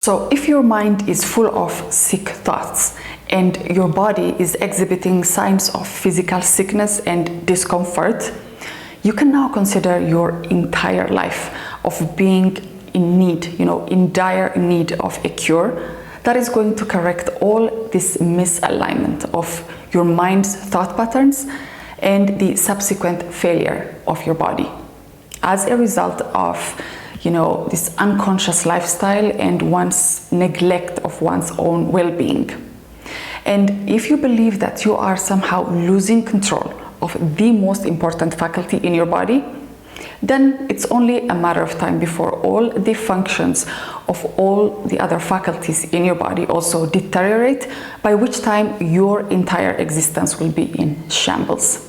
So if your mind is full of sick thoughts and your body is exhibiting signs of physical sickness and discomfort, you can now consider your entire life of being in need, in dire need of a cure that is going to correct all this misalignment of your mind's thought patterns and the subsequent failure of your body as a result of this unconscious lifestyle and one's neglect of one's own well-being. And if you believe that you are somehow losing control of the most important faculty in your body, then it's only a matter of time before all the functions of all the other faculties in your body also deteriorate, by which time your entire existence will be in shambles.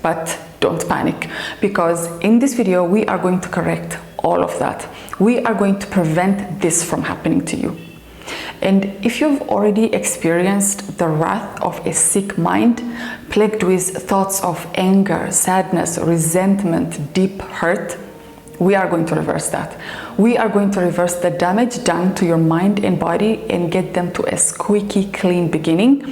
But don't panic, because in this video we are going to correct all of that. We are going to prevent this from happening to you. And if you've already experienced the wrath of a sick mind, plagued with thoughts of anger, sadness, resentment, deep hurt, we are going to reverse that. We are going to reverse the damage done to your mind and body and get them to a squeaky clean beginning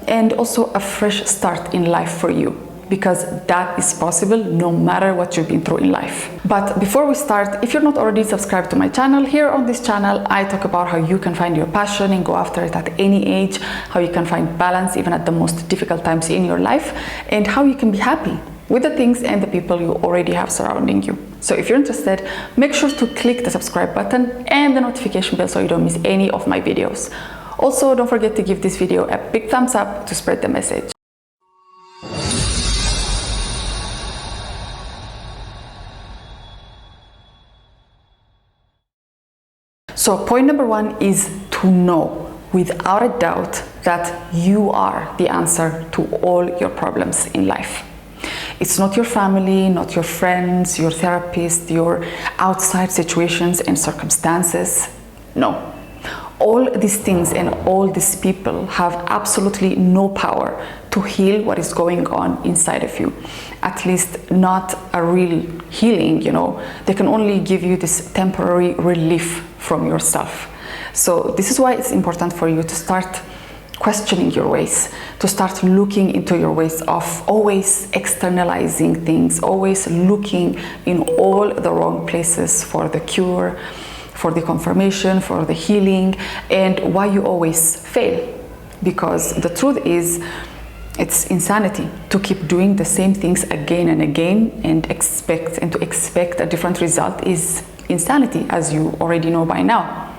and also a fresh start in life for you. Because that is possible no matter what you've been through in life. But before we start, if you're not already subscribed to my channel, here on this channel I talk about how you can find your passion and go after it at any age, how you can find balance even at the most difficult times in your life, and how you can be happy with the things and the people you already have surrounding you. So if you're interested, make sure to click the subscribe button and the notification bell so you don't miss any of my videos. Also, don't forget to give this video a big thumbs up to spread the message. So point number one is to know without a doubt that you are the answer to all your problems in life. It's not your family, not your friends, your therapist, your outside situations and circumstances. No. All these things and all these people have absolutely no power to heal what is going on inside of you. At least not a real healing, They can only give you this temporary relief from yourself. So this is why it's important for you to start questioning your ways, to start looking into your ways of always externalizing things, always looking in all the wrong places for the cure, for the confirmation, for the healing, and why you always fail. Because the truth is, it's insanity to keep doing the same things again and again and to expect a different result is insanity, as you already know by now.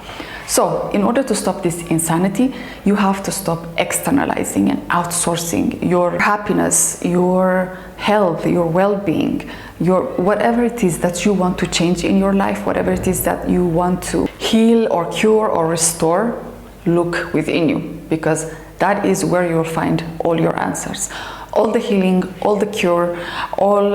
So in order to stop this insanity, you have to stop externalizing and outsourcing your happiness, your health, your well-being, your whatever it is that you want to change in your life, whatever it is that you want to heal or cure or restore. Look within you, because that is where you will find all your answers, all the healing, all the cure, all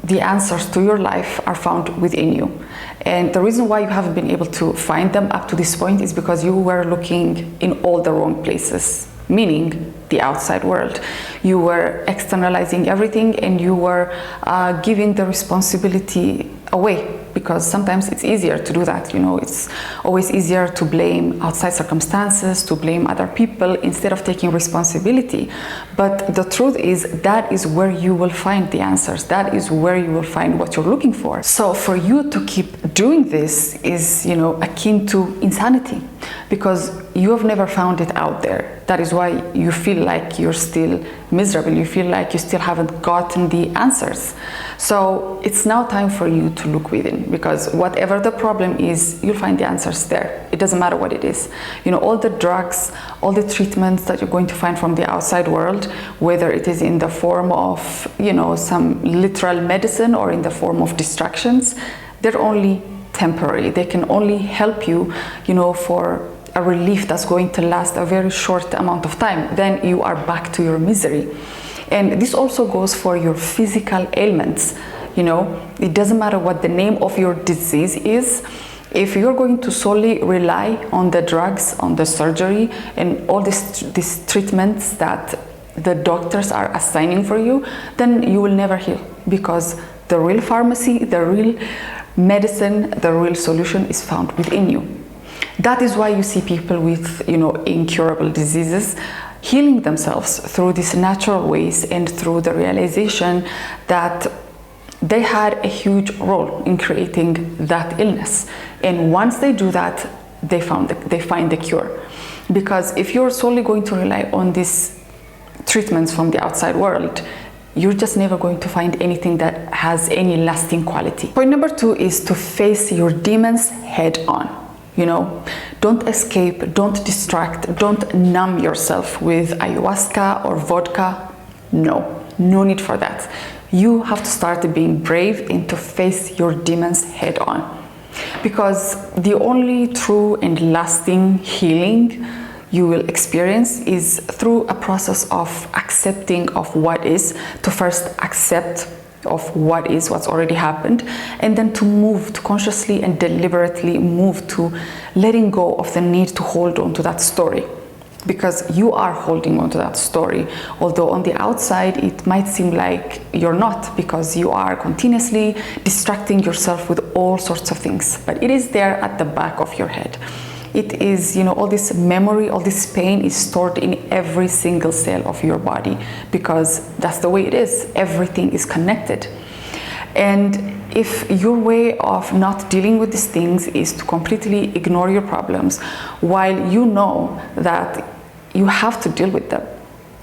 the answers to your life are found within you. And the reason why you haven't been able to find them up to this point is because you were looking in all the wrong places, meaning the outside world. You were externalizing everything and you were giving the responsibility away, because sometimes it's easier to do that. It's always easier to blame outside circumstances, to blame other people instead of taking responsibility. But the truth is that is where you will find the answers. That is where you will find what you're looking for. So for you to keep doing this is, akin to insanity, because you have never found it out there. That is why you feel like you're still miserable. You feel like you still haven't gotten the answers. So it's now time for you to look within, because whatever the problem is, you'll find the answers there. It doesn't matter what it is. All the drugs, all the treatments that you're going to find from the outside world, whether it is in the form of, some literal medicine or in the form of distractions, they're only temporary. They can only help you, for a relief that's going to last a very short amount of time. Then you are back to your misery. And this also goes for your physical ailments. It doesn't matter what the name of your disease is. If you're going to solely rely on the drugs, on the surgery, and all these treatments that the doctors are assigning for you, then you will never heal, because the real pharmacy, the real medicine, the real solution is found within you. That is why you see people with, incurable diseases healing themselves through these natural ways and through the realization that they had a huge role in creating that illness. And once they do that, they find the cure. Because if you're solely going to rely on these treatments from the outside world, you're just never going to find anything that has any lasting quality. Point number 2 is to face your demons head on. Don't escape, don't distract, don't numb yourself with ayahuasca or vodka. No need for that. You have to start being brave and to face your demons head on. Because the only true and lasting healing you will experience is through a process of accepting of what is, to first accept of what is, what's already happened, and then to move, to consciously and deliberately move to letting go of the need to hold on to that story. Because you are holding on to that story, although on the outside it might seem like you're not, because you are continuously distracting yourself with all sorts of things, but it is there at the back of your head. It is, all this memory, all this pain is stored in every single cell of your body, because that's the way it is. Everything is connected. And if your way of not dealing with these things is to completely ignore your problems, while you know that you have to deal with them,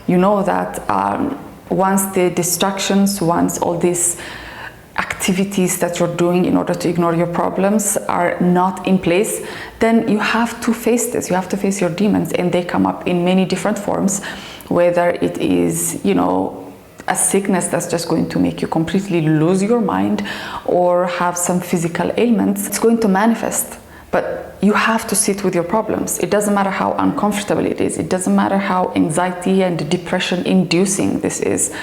you know that once the distractions, once all these activities that you're doing in order to ignore your problems are not in place, then you have to face this. You have to face your demons, and they come up in many different forms, whether it is, a sickness that's just going to make you completely lose your mind, or have some physical ailments. It's going to manifest, but you have to sit with your problems. It doesn't matter how uncomfortable it is. It doesn't matter how anxiety and depression inducing this is.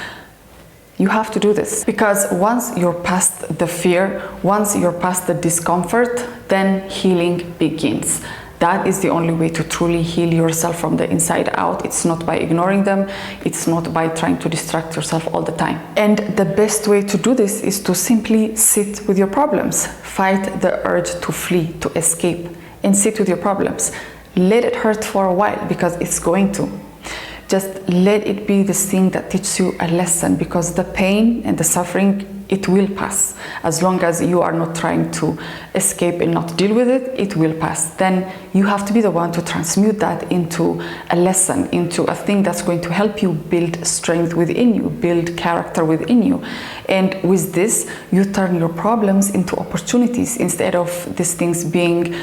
You have to do this, because once you're past the fear, once you're past the discomfort, then healing begins. That is the only way to truly heal yourself from the inside out. It's not by ignoring them. It's not by trying to distract yourself all the time. And the best way to do this is to simply sit with your problems. Fight the urge to flee, to escape, and sit with your problems. Let it hurt for a while, because it's going to. Just let it be this thing that teaches you a lesson, because the pain and the suffering, it will pass. As long as you are not trying to escape and not deal with it, it will pass. Then you have to be the one to transmute that into a lesson, into a thing that's going to help you build strength within you, build character within you. And with this, you turn your problems into opportunities, instead of these things being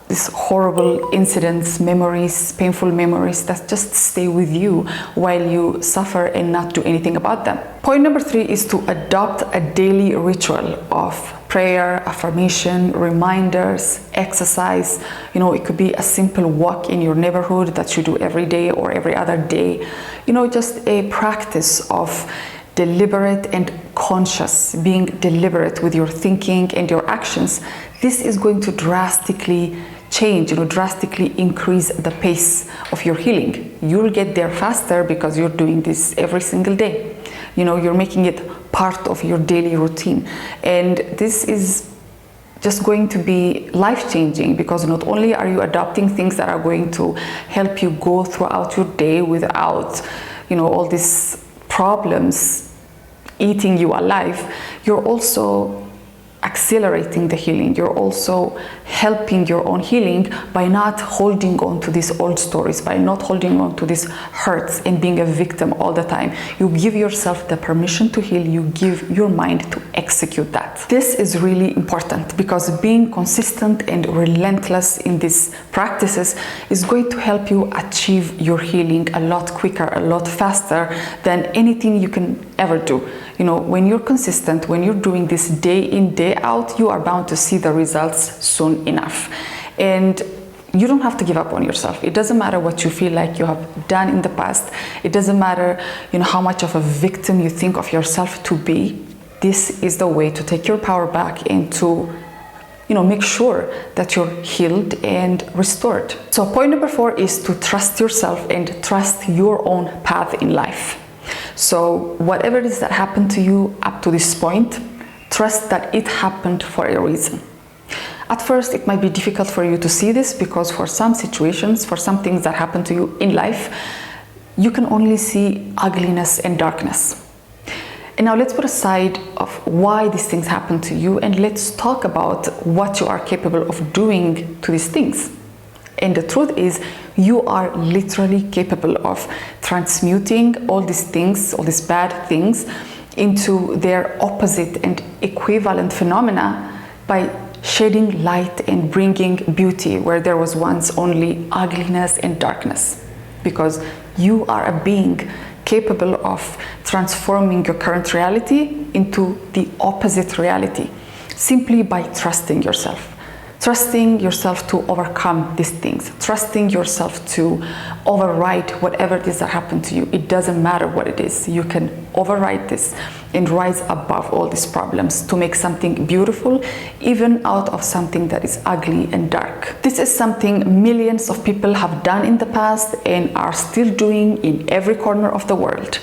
these horrible incidents, memories, painful memories that just stay with you while you suffer and not do anything about them. Point number 3 is to adopt a daily ritual of prayer, affirmation, reminders, exercise. It could be a simple walk in your neighborhood that you do every day or every other day. Just a practice of deliberate and conscious, being deliberate with your thinking and your actions. This is going to drastically change, drastically increase the pace of your healing. You'll get there faster because you're doing this every single day. You're making it part of your daily routine. And this is just going to be life-changing, because not only are you adopting things that are going to help you go throughout your day without, all these problems eating you alive, you're also accelerating the healing. You're also helping your own healing by not holding on to these old stories, by not holding on to these hurts and being a victim all the time. You give yourself the permission to heal. You give your mind to execute that. This is really important, because being consistent and relentless in these practices is going to help you achieve your healing a lot quicker, a lot faster than anything you can ever do. When you're consistent, when you're doing this day in, day out, you are bound to see the results soon enough. And you don't have to give up on yourself. It doesn't matter what you feel like you have done in the past. It doesn't matter, how much of a victim you think of yourself to be. This is the way to take your power back and to, make sure that you're healed and restored. So point number 4 is to trust yourself and trust your own path in life. So whatever it is that happened to you up to this point, trust that it happened for a reason. At first, it might be difficult for you to see this because for some situations, for some things that happen to you in life, you can only see ugliness and darkness. And now let's put aside of why these things happen to you, and let's talk about what you are capable of doing to these things. And the truth is, you are literally capable of transmuting all these things, all these bad things, into their opposite and equivalent phenomena by shedding light and bringing beauty where there was once only ugliness and darkness. Because you are a being capable of transforming your current reality into the opposite reality simply by trusting yourself. Trusting yourself to overcome these things, trusting yourself to override whatever it is that happened to you. It doesn't matter what it is. You can override this and rise above all these problems to make something beautiful, even out of something that is ugly and dark. This is something millions of people have done in the past and are still doing in every corner of the world.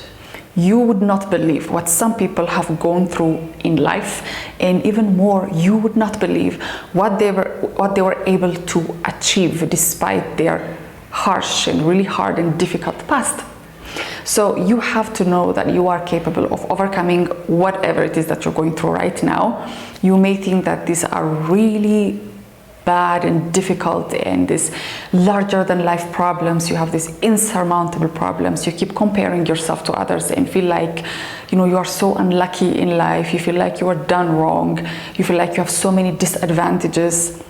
You would not believe what some people have gone through in life, and even more, you would not believe what they were able to achieve despite their harsh and really hard and difficult past. So you have to know that you are capable of overcoming whatever it is that you're going through right now. You may think that these are really bad and difficult and these larger than life problems. You have these insurmountable problems. You keep comparing yourself to others and feel like, you know, you are so unlucky in life. You feel like you are done wrong. You feel like you have so many disadvantages.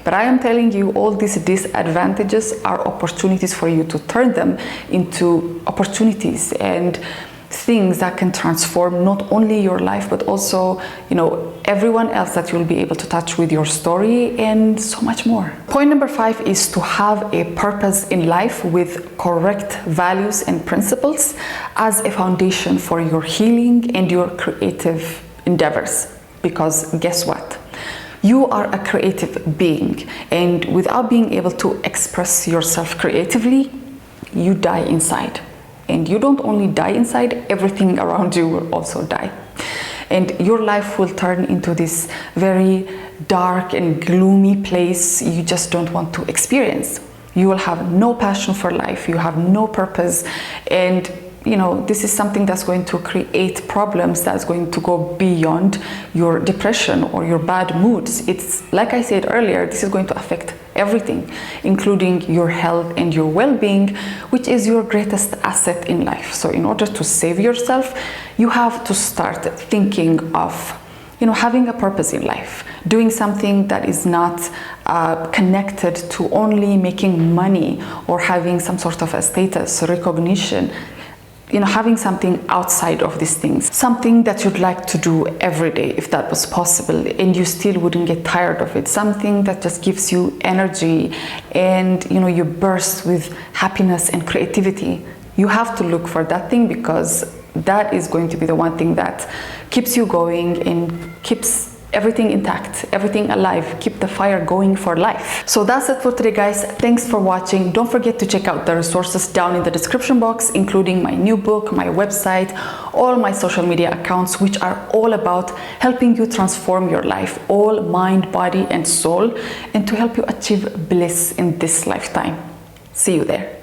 But I am telling you, all these disadvantages are opportunities for you to turn them into opportunities and things that can transform not only your life, but also, you know, everyone else that you'll be able to touch with your story and so much more. Point number 5 is to have a purpose in life with correct values and principles as a foundation for your healing and your creative endeavors. Because guess what? You are a creative being, and without being able to express yourself creatively, you die inside. And you don't only die inside, everything around you will also die. And your life will turn into this very dark and gloomy place you just don't want to experience. You will have no passion for life, you have no purpose, and you know, this is something that's going to create problems that's going to go beyond your depression or your bad moods. It's like I said earlier, this is going to affect everything, including your health and your well-being, which is your greatest asset in life. So in order to save yourself, you have to start thinking of, you know, having a purpose in life, doing something that is not connected to only making money or having some sort of a status, recognition. You know, having something outside of these things, something that you'd like to do every day if that was possible and you still wouldn't get tired of it, something that just gives you energy and, you know, you burst with happiness and creativity. You have to look for that thing, because that is going to be the one thing that keeps you going and keeps everything intact, everything alive, keep the fire going for life. So that's it for today, guys. Thanks for watching. Don't forget to check out the resources down in the description box, including my new book, my website, all my social media accounts, which are all about helping you transform your life, all mind, body, and soul, and to help you achieve bliss in this lifetime. See you there.